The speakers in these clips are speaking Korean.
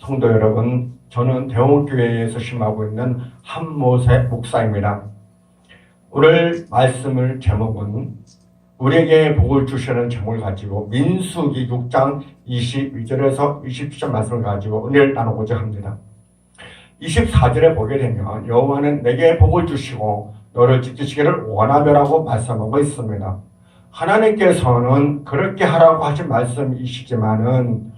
성도 여러분, 저는 대원교회에서 심하고 있는 한모세 목사입니다. 오늘 말씀을 제목은 우리에게 복을 주시는 제목을 가지고 민수기 6장 22절에서 27절 말씀을 가지고 은혜를 나누고자 합니다. 24절에 보게 되면 여호와는 내게 복을 주시고 너를 지키시기를 원하며라고 말씀하고 있습니다. 하나님께서는 그렇게 하라고 하신 말씀이시지만은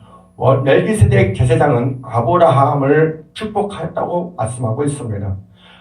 멜기세덱 제사장은 아브라함을 축복하였다고 말씀하고 있습니다.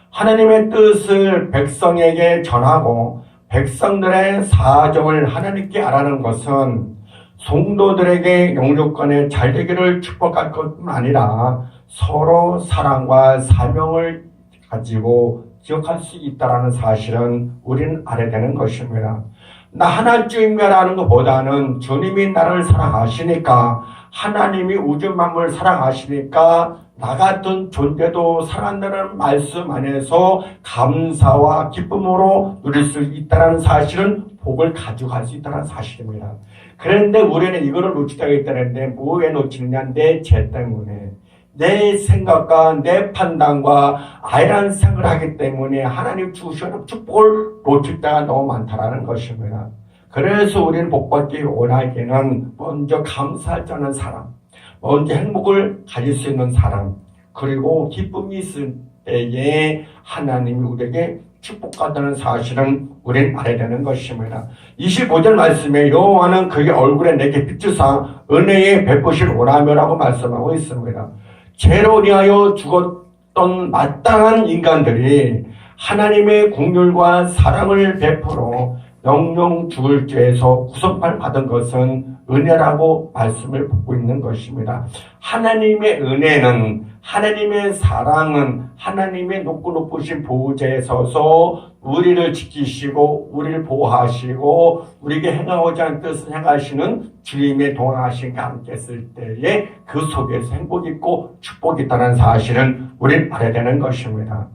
하나님의 뜻을 백성에게 전하고 백성들의 사정을 하나님께 알아는 것은 성도들에게 영육간에 잘되기를 축복할 것뿐 아니라 서로 사랑과 사명을 가지고 기억할 수 있다는 사실은 우리는 알아야 되는 것입니다. 나 하나쯤이라는 것보다는 주님이 나를 사랑하시니까, 하나님이 우주 만물을 사랑하시니까 나 같은 존재도 사랑한다는 말씀 안에서 감사와 기쁨으로 누릴 수 있다는 사실은 복을 가져갈 수 있다는 사실입니다. 그런데 우리는 이거를 놓치다가 있다는데 뭐에 놓치느냐? 내 죄 때문에, 내 생각과 내 판단과 아이라는 생각을 하기 때문에 하나님 주시는 축복을 놓칠 때가 너무 많다는 것입니다. 그래서 우리는 복받기 원하기에는 먼저 감사할 줄 아는 사람, 먼저 행복을 가질 수 있는 사람, 그리고 기쁨이 있을 때에 하나님이 우리에게 축복한다는 사실은 우리는 알아야 되는 것입니다. 25절 말씀에 여호와는 그의 얼굴에 내게 비추사 은혜에 베푸시를 원하며라고 말씀하고 있습니다. 죄로 인하여 죽었던 마땅한 인간들이 하나님의 긍휼과 사랑을 베풀어 영영 죽을 죄에서 구속을 받은 것은 은혜라고 말씀을 보고 있는 것입니다. 하나님의 은혜는, 하나님의 사랑은 하나님의 높고 높으신 보호자에 서서 우리를 지키시고 우리를 보호하시고 우리에게 행하고자 하는 뜻을 행하시는 주님의 동행하심과 함께 했을 때에 그 속에서 행복이 있고 축복이 있다는 사실은 우리는 알아야 되는 것입니다.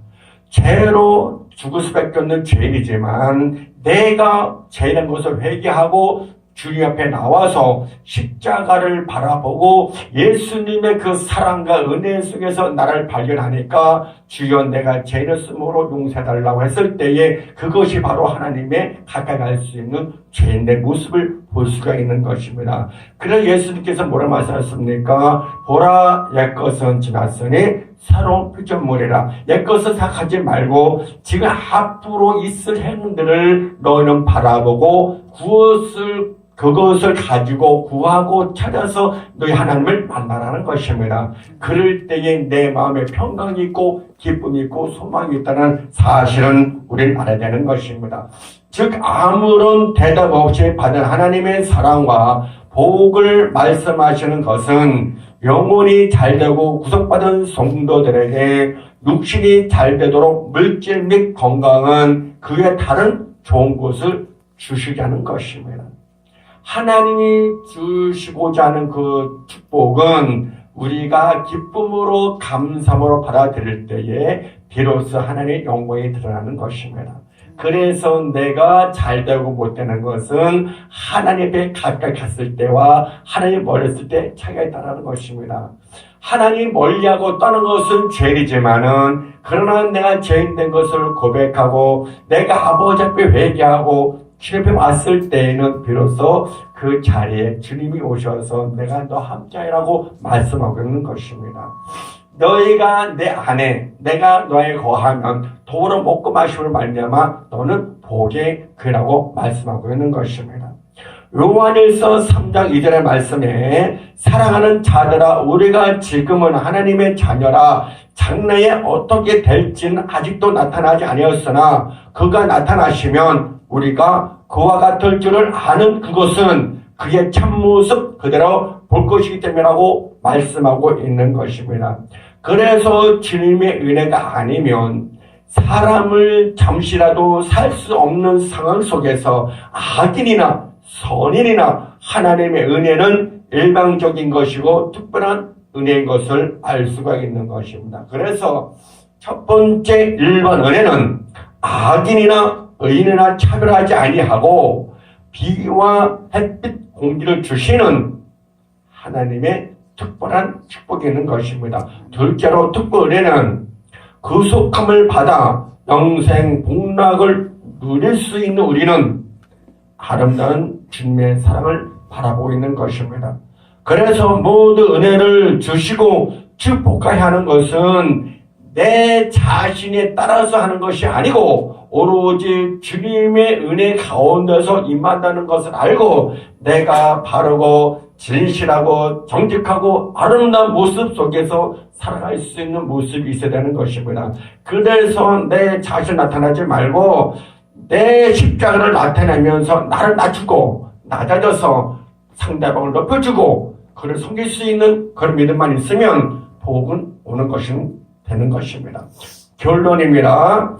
죄로 죽을 수밖에 없는 죄이지만 내가 죄인 것을 회개하고 주님 앞에 나와서 십자가를 바라보고 예수님의 그 사랑과 은혜 속에서 나를 발견하니까 주여 내가 죄인이었으므로 용서해달라고 했을 때에 그것이 바로 하나님의 가까이 갈 수 있는 죄인의 모습을 볼 수가 있는 것입니다. 그래서 예수님께서 뭐라 말씀하셨습니까? 보라, 옛것은 지났으니 새로운 피조물이라. 옛것을 생각하지 말고 지금 앞으로 있을 행들을 너희는 바라보고 그것을 가지고 구하고 찾아서 너희 하나님을 만나라는 것입니다. 그럴 때에 내 마음에 평강이 있고 기쁨이 있고 소망이 있다는 사실은 우리는 알아야 되는 것입니다. 즉 아무런 대답 없이 받은 하나님의 사랑과 복을 말씀하시는 것은 영혼이 잘되고 구속받은 성도들에게 육신이 잘되도록 물질 및 건강은 그 외 다른 좋은 것을 주시자는 것입니다. 하나님이 주시고자 하는 그 축복은 우리가 기쁨으로 감사함으로 받아들일 때에 비로소 하나님의 영광이 드러나는 것입니다. 그래서 내가 잘되고 못되는 것은 하나님 앞에 가까이 갔을 때와 하나님 멀리 있을 때 차이가 있다는 것입니다. 하나님 멀리하고 떠난 것은 죄이지만은 그러나 내가 죄인 된 것을 고백하고 내가 아버지 앞에 회개하고 주님 앞에 왔을 때에는 비로소 그 자리에 주님이 오셔서 내가 너 함께하라고 말씀하고 있는 것입니다. 너희가 내 안에 내가 너에 거하면 더불어 먹고 마심으로 말미암아 너는 복의 그라고 말씀하고 있는 것입니다. 요한일서 3장 2절의 말씀에 사랑하는 자들아 우리가 지금은 하나님의 자녀라 장래에 어떻게 될지는 아직도 나타나지 아니었으나 그가 나타나시면 우리가 그와 같을 줄을 아는 그것은 그의 참모습 그대로 볼 것이기 때문이라고 말씀하고 있는 것입니다. 그래서 주님의 은혜가 아니면 사람을 잠시라도 살 수 없는 상황 속에서 악인이나 선인이나 하나님의 은혜는 일방적인 것이고 특별한 은혜인 것을 알 수가 있는 것입니다. 그래서 첫 번째 1번 은혜는 악인이나 의인이나 차별하지 아니하고 비와 햇빛 공기를 주시는 하나님의 특별한 축복이 있는 것입니다. 둘째로 특별에는 구속함을 받아 영생 복락을 누릴 수 있는 우리는 아름다운 주님의 사랑을 바라보고 있는 것입니다. 그래서 모두 은혜를 주시고 축복하여 하는 것은 내 자신에 따라서 하는 것이 아니고 오로지 주님의 은혜 가운데서 임한다는 것을 알고 내가 바르고 진실하고 정직하고 아름다운 모습 속에서 살아갈 수 있는 모습이 있어야 되는 것입니다. 그래서 내 자신 나타나지 말고 내 십자가를 나타내면서 나를 낮추고 낮아져서 상대방을 높여주고 그를 섬길 수 있는 그런 믿음만 있으면 복은 오는 것이 되는 것입니다. 결론입니다.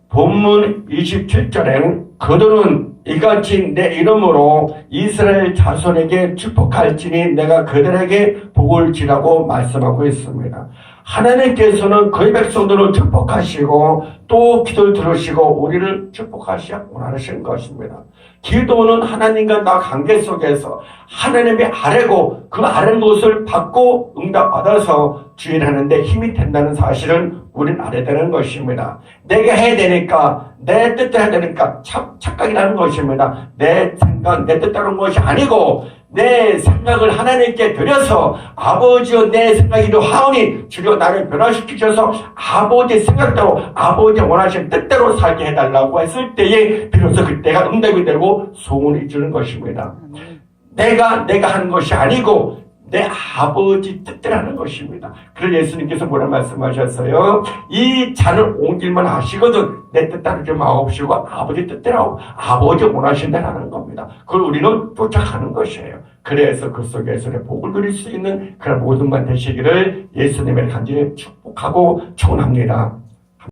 본문 27절엔 그들은 이같이 내 이름으로 이스라엘 자손에게 축복할지니 내가 그들에게 복을 지라고 말씀하고 있습니다. 하나님께서는 그의 백성들을 축복하시고 또 기도를 들으시고 우리를 축복하시야 원하시는 것입니다. 기도는 하나님과 나 관계 속에서 하나님의 아래고 그 아래는 것을 받고 응답받아서 주일하는데 힘이 된다는 사실은 우리는 알아야 되는 것입니다. 내가 해야 되니까 내 뜻대로 해야 되니까 착각이라는 것입니다. 내 생각 내 뜻대로 하는 것이 아니고 내 생각을 하나님께 드려서 아버지여 내 생각이도 하오니 주여 나를 변화시키셔서 아버지의 생각대로 아버지의 원하시는 뜻대로 살게 해달라고 했을 때에 비로소 그때가 응답이 되고 소원을 이루는 것입니다. 내가 하는 것이 아니고 내 아버지 뜻대로 하는 것입니다. 그래서 예수님께서 뭐라 말씀하셨어요? 이 잔을 옮길만 하시거든 내 뜻 따르지 마옵시고 아버지 뜻대로 하고 아버지 원하신 대로 하는 겁니다. 그걸 우리는 쫓아가는 것이에요. 그래서 그 속에서 복을 누릴 수 있는 그런 모든 것 되시기를 예수님의 간절히 축복하고 축원합니다.